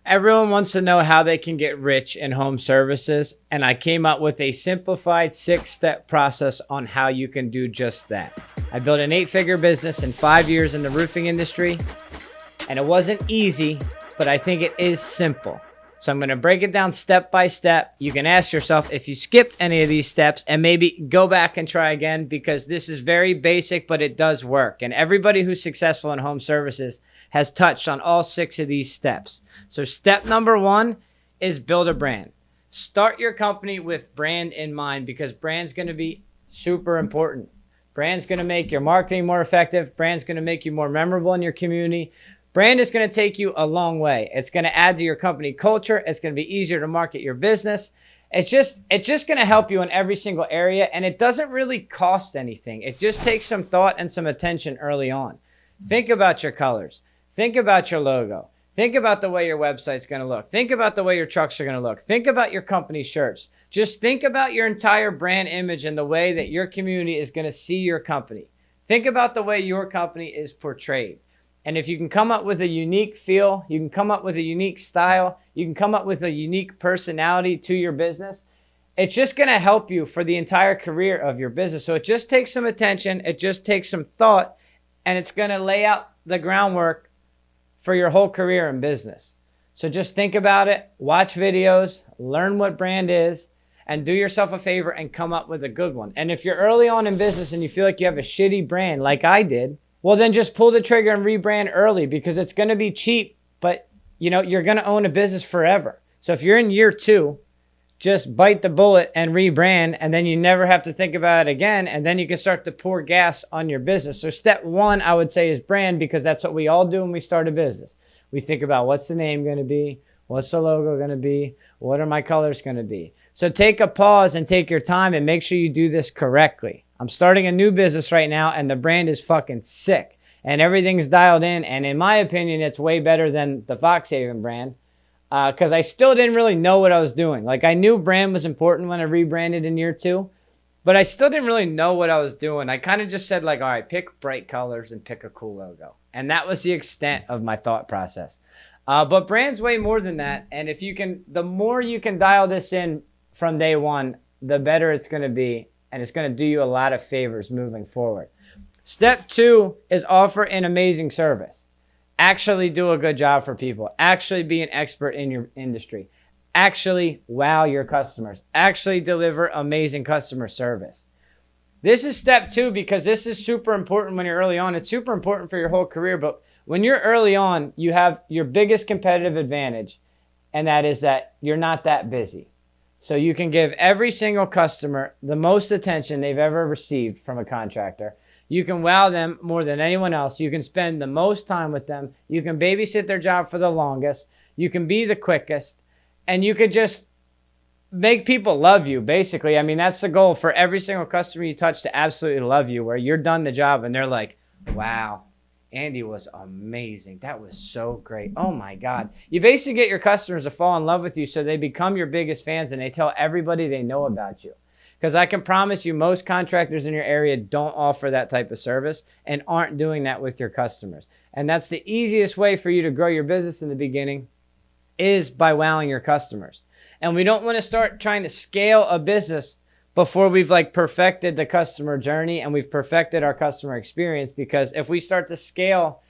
Everyone wants to know how they can get rich in home services, and I came up with a simplified 6-step process on how you can do just that. I built an 8-figure business in 5 years in the roofing industry, and it wasn't easy, but I think it is simple. So I'm going to break it down step by step. You can ask yourself if you skipped any of these steps and maybe go back and try again, because this is very basic, but it does work. And everybody who's successful in home services has touched on all 6 of these steps. So step number 1 is build a brand. Start your company with brand in mind, because brand's going to be super important. Brand's going to make your marketing more effective. Brand's going to make you more memorable in your community. Brand is going to take you a long way. It's going to add to your company culture. It's going to be easier to market your business. It's just going to help you in every single area, and it doesn't really cost anything. It just takes some thought and some attention early on. Think about your colors. Think about your logo. Think about the way your website's going to look. Think about the way your trucks are going to look. Think about your company shirts. Just think about your entire brand image and the way that your community is going to see your company. Think about the way your company is portrayed. And if you can come up with a unique feel, you can come up with a unique style, you can come up with a unique personality to your business, it's just going to help you for the entire career of your business. So it just takes some attention, it just takes some thought, and it's going to lay out the groundwork for your whole career in business. So just think about it, watch videos, learn what brand is, and do yourself a favor and come up with a good one. And if you're early on in business and you feel like you have a shitty brand like I did, well, then just pull the trigger and rebrand early, because it's going to be cheap, but you're going to own a business forever. So if you're in year 2, just bite the bullet and rebrand, and then you never have to think about it again, and then you can start to pour gas on your business. So step 1, I would say, is brand, because that's what we all do when we start a business. We think about, what's the name going to be? What's the logo going to be? What are my colors going to be? So take a pause and take your time and make sure you do this correctly. I'm starting a new business right now, and the brand is fucking sick, and everything's dialed in. And in my opinion, it's way better than the Foxhaven brand, because I still didn't really know what I was doing. Like, I knew brand was important when I rebranded in year 2, but I still didn't really know what I was doing. I kind of just said, like, all right, pick bright colors and pick a cool logo. And that was the extent of my thought process. But brand's way more than that. And the more you can dial this in from day 1, the better it's going to be. And it's going to do you a lot of favors moving forward. Step 2 is offer an amazing service. Actually do a good job for people. Actually be an expert in your industry. Actually wow your customers. Actually deliver amazing customer service. This is step 2, because this is super important when you're early on. It's super important for your whole career, but when you're early on, you have your biggest competitive advantage, and that is that you're not that busy. So you can give every single customer the most attention they've ever received from a contractor. You can wow them more than anyone else. You can spend the most time with them. You can babysit their job for the longest. You can be the quickest. And you could just make people love you, basically. I mean, that's the goal for every single customer you touch, to absolutely love you, where you're done the job and they're like, wow, Andy was amazing. That was so great. Oh my God. You basically get your customers to fall in love with you, so they become your biggest fans and they tell everybody they know about you. Because I can promise you, most contractors in your area don't offer that type of service and aren't doing that with your customers. And that's the easiest way for you to grow your business in the beginning, is by wowing your customers. And we don't want to start trying to scale a business before we've perfected the customer journey and we've perfected our customer experience. Because if we start to scale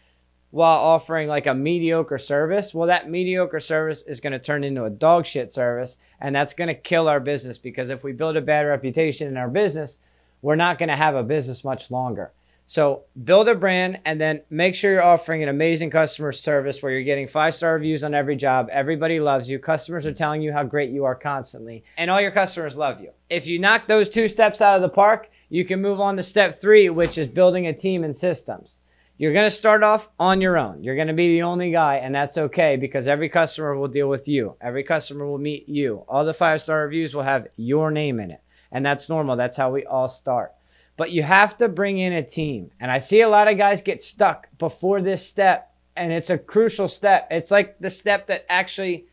while offering a mediocre service, well, that mediocre service is going to turn into a dog shit service, and that's going to kill our business. Because if we build a bad reputation in our business, we're not going to have a business much longer. So build a brand, and then make sure you're offering an amazing customer service where you're getting 5-star reviews on every job. Everybody loves you. Customers are telling you how great you are constantly, and all your customers love you. If you knock those 2 steps out of the park, you can move on to step 3, which is building a team and systems. You're going to start off on your own. You're going to be the only guy, and that's okay, because every customer will deal with you. Every customer will meet you. All the 5-star reviews will have your name in it, and that's normal. That's how we all start. But you have to bring in a team. And I see a lot of guys get stuck before this step, and it's a crucial step. It's like the step that actually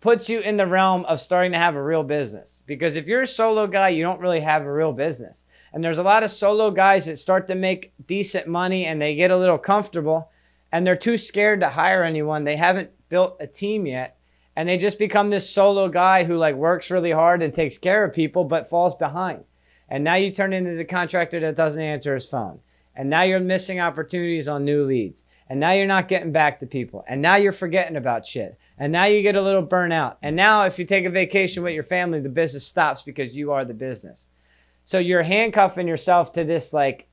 puts you in the realm of starting to have a real business. Because if you're a solo guy, you don't really have a real business. And there's a lot of solo guys that start to make decent money and they get a little comfortable, and they're too scared to hire anyone. They haven't built a team yet. And they just become this solo guy who like works really hard and takes care of people, but falls behind. And now you turn into the contractor that doesn't answer his phone. And now you're missing opportunities on new leads. And now you're not getting back to people. And now you're forgetting about shit. And now you get a little burnout. And now if you take a vacation with your family, the business stops because you are the business. So you're handcuffing yourself to this like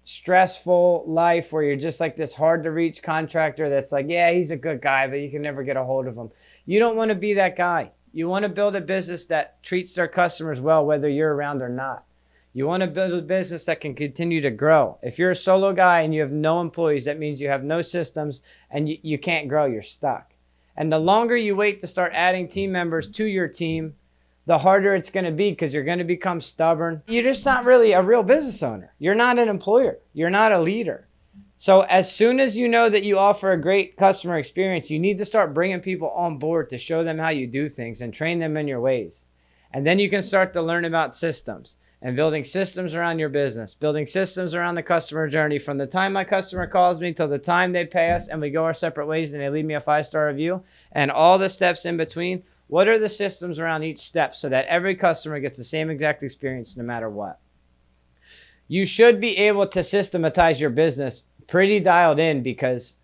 stressful life where you're just like this hard to reach contractor that's like, yeah, he's a good guy, but you can never get a hold of him. You don't want to be that guy. You want to build a business that treats their customers well, whether you're around or not. You want to build a business that can continue to grow. If you're a solo guy and you have no employees, that means you have no systems and you can't grow, you're stuck. And the longer you wait to start adding team members to your team, the harder it's going to be because you're going to become stubborn. You're just not really a real business owner. You're not an employer. You're not a leader. So as soon as you know that you offer a great customer experience, you need to start bringing people on board to show them how you do things and train them in your ways. And then you can start to learn about systems and building systems around your business, building systems around the customer journey from the time my customer calls me till the time they pay us and we go our separate ways and they leave me a 5-star review and all the steps in between. What are the systems around each step so that every customer gets the same exact experience no matter what? You should be able to systematize your business pretty dialed in because,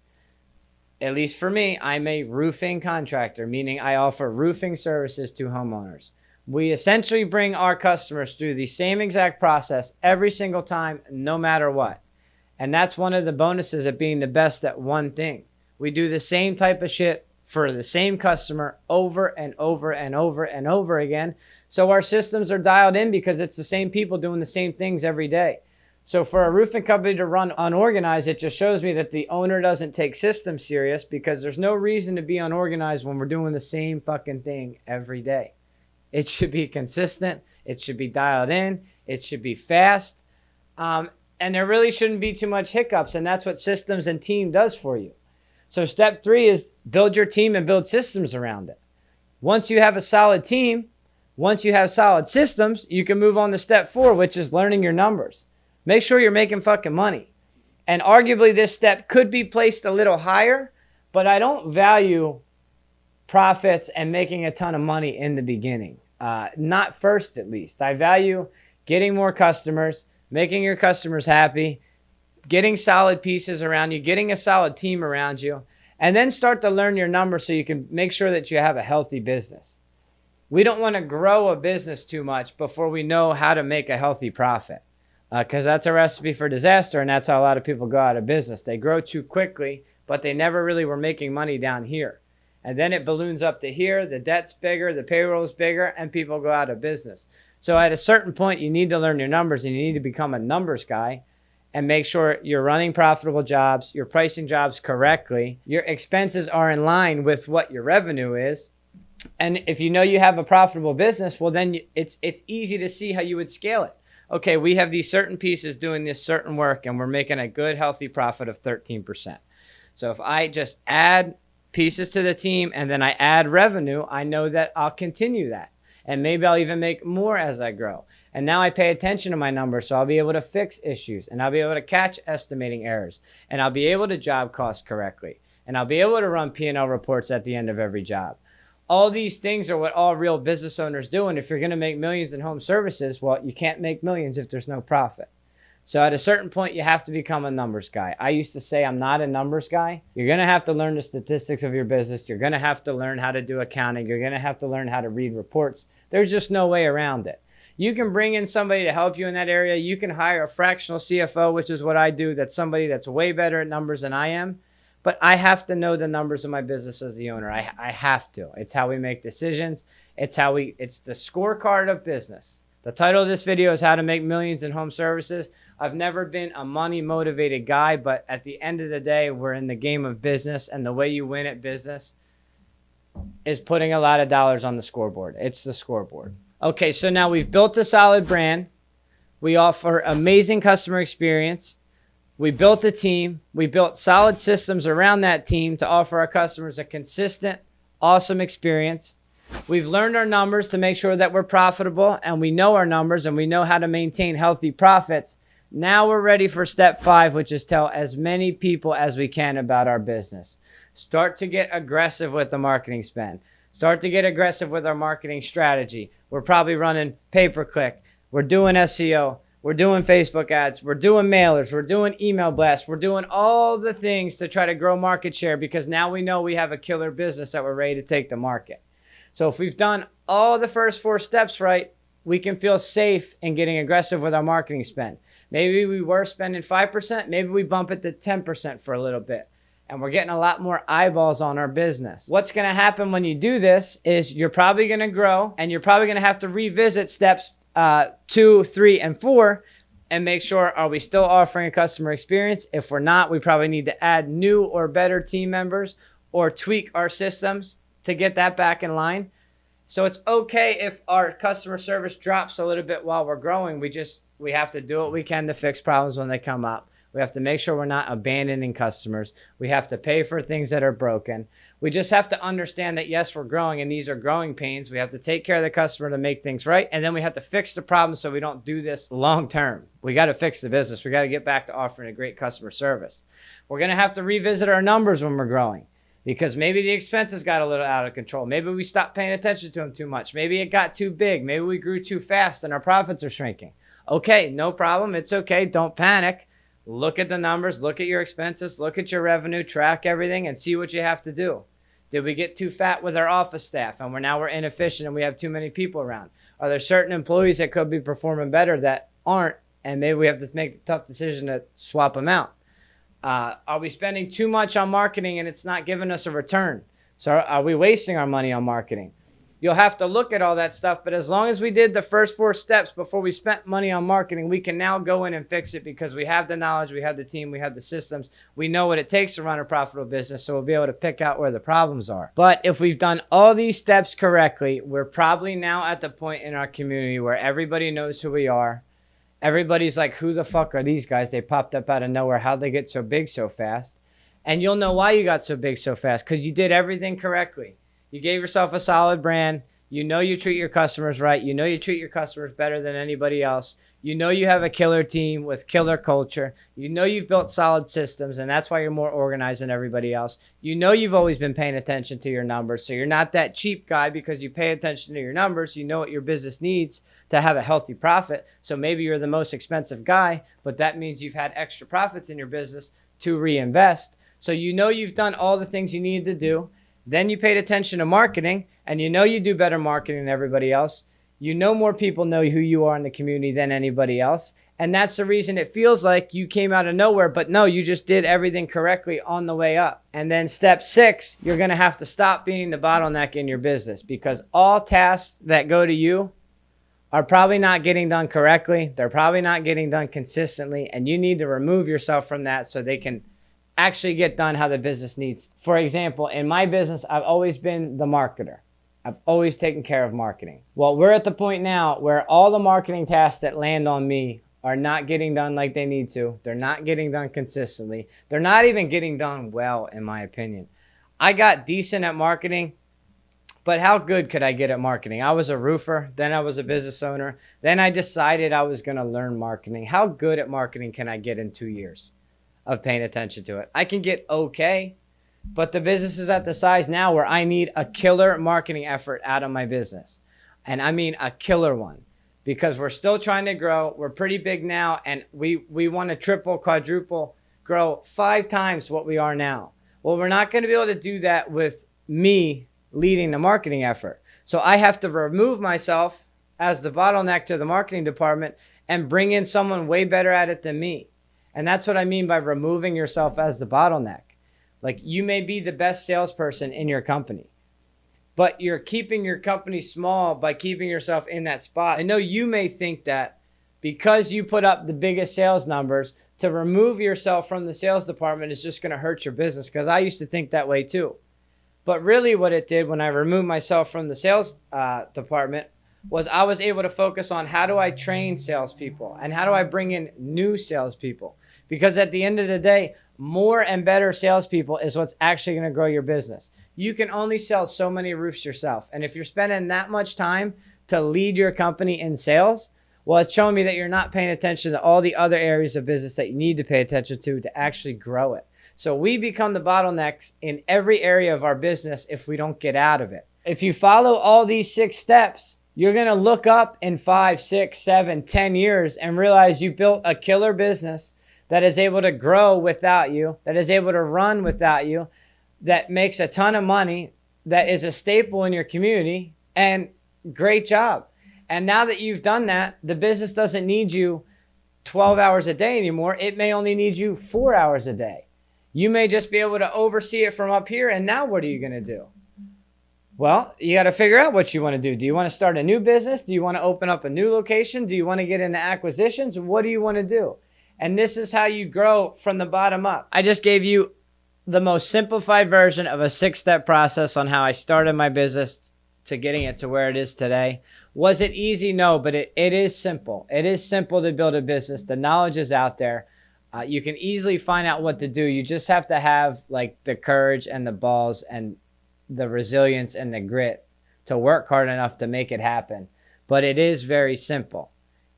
at least for me, I'm a roofing contractor, meaning I offer roofing services to homeowners. We essentially bring our customers through the same exact process every single time, no matter what. And that's one of the bonuses of being the best at one thing. We do the same type of shit for the same customer over and over and over and over again. So our systems are dialed in because it's the same people doing the same things every day. So for a roofing company to run unorganized, it just shows me that the owner doesn't take systems serious because there's no reason to be unorganized when we're doing the same fucking thing every day. It should be consistent. It should be dialed in. It should be fast. And there really shouldn't be too much hiccups. And that's what systems and team does for you. So step 3 is build your team and build systems around it. Once you have a solid team, once you have solid systems, you can move on to step 4, which is learning your numbers. Make sure you're making fucking money. And arguably this step could be placed a little higher, but I don't value profits and making a ton of money in the beginning. Not first, at least. I value getting more customers, making your customers happy, getting solid pieces around you, getting a solid team around you, and then start to learn your numbers so you can make sure that you have a healthy business. We don't want to grow a business too much before we know how to make a healthy profit because that's a recipe for disaster, and that's how a lot of people go out of business. They grow too quickly, but they never really were making money down here. And then it balloons up to here, the debt's bigger, the payroll's bigger, and people go out of business. So at a certain point, you need to learn your numbers and you need to become a numbers guy and make sure you're running profitable jobs, you're pricing jobs correctly, your expenses are in line with what your revenue is. And if you know you have a profitable business, well, then it's easy to see how you would scale it. Okay, we have these certain pieces doing this certain work and we're making a good, healthy profit of 13%. So if I just add pieces to the team and then I add revenue, I know that I'll continue that. And maybe I'll even make more as I grow. And now I pay attention to my numbers, so I'll be able to fix issues and I'll be able to catch estimating errors and I'll be able to job cost correctly and I'll be able to run P&L reports at the end of every job. All these things are what all real business owners do. And if you're going to make millions in home services, well, you can't make millions if there's no profit. So at a certain point, you have to become a numbers guy. I used to say I'm not a numbers guy. You're going to have to learn the statistics of your business. You're going to have to learn how to do accounting. You're going to have to learn how to read reports. There's just no way around it. You can bring in somebody to help you in that area. You can hire a fractional CFO, which is what I do. That's somebody that's way better at numbers than I am. But I have to know the numbers of my business as the owner. I have to. It's how we make decisions. It's the scorecard of business. The title of this video is How to Make Millions in Home Services. I've never been a money-motivated guy, but at the end of the day, we're in the game of business, and the way you win at business is putting a lot of dollars on the scoreboard. It's the scoreboard. Okay, so now we've built a solid brand. We offer amazing customer experience. We built a team. We built solid systems around that team to offer our customers a consistent, awesome experience. We've learned our numbers to make sure that we're profitable, and we know our numbers and we know how to maintain healthy profits. Now we're ready for step 5, which is tell as many people as we can about our business. Start to get aggressive with the marketing spend. Start to get aggressive with our marketing strategy. We're probably running pay-per-click. We're doing SEO. We're doing Facebook ads. We're doing mailers. We're doing email blasts. We're doing all the things to try to grow market share because now we know we have a killer business that we're ready to take to market. So if we've done all the first 4 steps right, we can feel safe in getting aggressive with our marketing spend. Maybe we were spending 5%. Maybe we bump it to 10% for a little bit. And we're getting a lot more eyeballs on our business. What's going to happen when you do this is you're probably going to grow and you're probably going to have to revisit steps 2, 3, and 4 and make sure, are we still offering a customer experience? If we're not, we probably need to add new or better team members or tweak our systems to get that back in line. So it's okay if our customer service drops a little bit while we're growing. We have to do what we can to fix problems when they come up. We have to make sure we're not abandoning customers. We have to pay for things that are broken. We just have to understand that, yes, we're growing and these are growing pains. We have to take care of the customer to make things right. And then we have to fix the problem so we don't do this long term. We got to fix the business. We got to get back to offering a great customer service. We're going to have to revisit our numbers when we're growing because maybe the expenses got a little out of control. Maybe we stopped paying attention to them too much. Maybe it got too big. Maybe we grew too fast and our profits are shrinking. Okay, no problem. It's okay. Don't panic. Look at the numbers, look at your expenses, look at your revenue, track everything, and see what you have to do. Did we get too fat with our office staff and we're inefficient and we have too many people around? Are there certain employees that could be performing better that aren't, and maybe we have to make the tough decision to swap them out? Are we spending too much on marketing and it's not giving us a return? So are we wasting our money on marketing? You'll have to look at all that stuff, but as long as we did the first 4 steps before we spent money on marketing, we can now go in and fix it because we have the knowledge, we have the team, we have the systems, we know what it takes to run a profitable business, so we'll be able to pick out where the problems are. But if we've done all these steps correctly, we're probably now at the point in our community where everybody knows who we are. Everybody's like, who the fuck are these guys? They popped up out of nowhere. How'd they get so big so fast? And you'll know why you got so big so fast, because you did everything correctly. You gave yourself a solid brand. You know you treat your customers right. You know you treat your customers better than anybody else. You know you have a killer team with killer culture. You know you've built solid systems, and that's why you're more organized than everybody else. You know you've always been paying attention to your numbers, so you're not that cheap guy because you pay attention to your numbers. You know what your business needs to have a healthy profit, so maybe you're the most expensive guy, but that means you've had extra profits in your business to reinvest. So you know you've done all the things you need to do. Then you paid attention to marketing, and you know you do better marketing than everybody else. You know more people know who you are in the community than anybody else. And that's the reason it feels like you came out of nowhere, but no, you just did everything correctly on the way up. And then step 6, you're going to have to stop being the bottleneck in your business because all tasks that go to you are probably not getting done correctly. They're probably not getting done consistently, and you need to remove yourself from that so they can actually get done how the business needs. For example, in my business, I've always been the marketer. I've always taken care of marketing. Well, we're at the point now where all the marketing tasks that land on me are not getting done like they need to. They're not getting done consistently. They're not even getting done well, in my opinion. I got decent at marketing, but how good could I get at marketing? I was a roofer, then I was a business owner, then I decided I was gonna learn marketing. How good at marketing can I get in 2 years of paying attention to it? I can get okay, but the business is at the size now where I need a killer marketing effort out of my business. And I mean a killer one, because we're still trying to grow. We're pretty big now, and we want to triple, quadruple, grow 5 times what we are now. Well, we're not going to be able to do that with me leading the marketing effort. So I have to remove myself as the bottleneck to the marketing department and bring in someone way better at it than me. And that's what I mean by removing yourself as the bottleneck. Like, you may be the best salesperson in your company, but you're keeping your company small by keeping yourself in that spot. I know you may think that because you put up the biggest sales numbers, to remove yourself from the sales department is just going to hurt your business, because I used to think that way too. But really what it did when I removed myself from the sales department was I was able to focus on how do I train salespeople and how do I bring in new salespeople. Because at the end of the day, more and better salespeople is what's actually going to grow your business. You can only sell so many roofs yourself. And if you're spending that much time to lead your company in sales, Well, it's showing me that you're not paying attention to all the other areas of business that you need to pay attention to actually grow it. So we become the bottlenecks in every area of our business if we don't get out of it. If you follow all these 6 steps, you're going to look up in 5, 6, 7, 10 years and realize you built a killer business that is able to grow without you, that is able to run without you, that makes a ton of money, that is a staple in your community, and great job. And now that you've done that, the business doesn't need you 12 hours a day anymore. It may only need you 4 hours a day. You may just be able to oversee it from up here. And now what are you going to do? Well, you got to figure out what you want to do. Do you want to start a new business? Do you want to open up a new location? Do you want to get into acquisitions? What do you want to do? And this is how you grow from the bottom up. I just gave you the most simplified version of a 6-step process on how I started my business to getting it to where it is today. Was it easy? No, but it is simple. It is simple to build a business. The knowledge is out there. You can easily find out what to do. You just have to have like the courage and the balls and the resilience and the grit to work hard enough to make it happen. But it is very simple.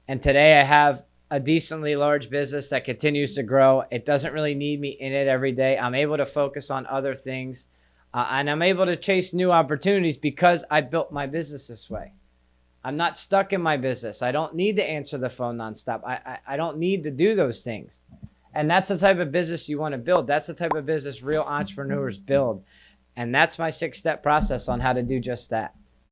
And today I have a decently large business that continues to grow. It doesn't really need me in it every day. I'm able to focus on other things. And I'm able to chase new opportunities because I built my business this way. I'm not stuck in my business. I don't need to answer the phone nonstop. I don't need to do those things. And that's the type of business you want to build. That's the type of business real entrepreneurs build. And that's my 6-step process on how to do just that.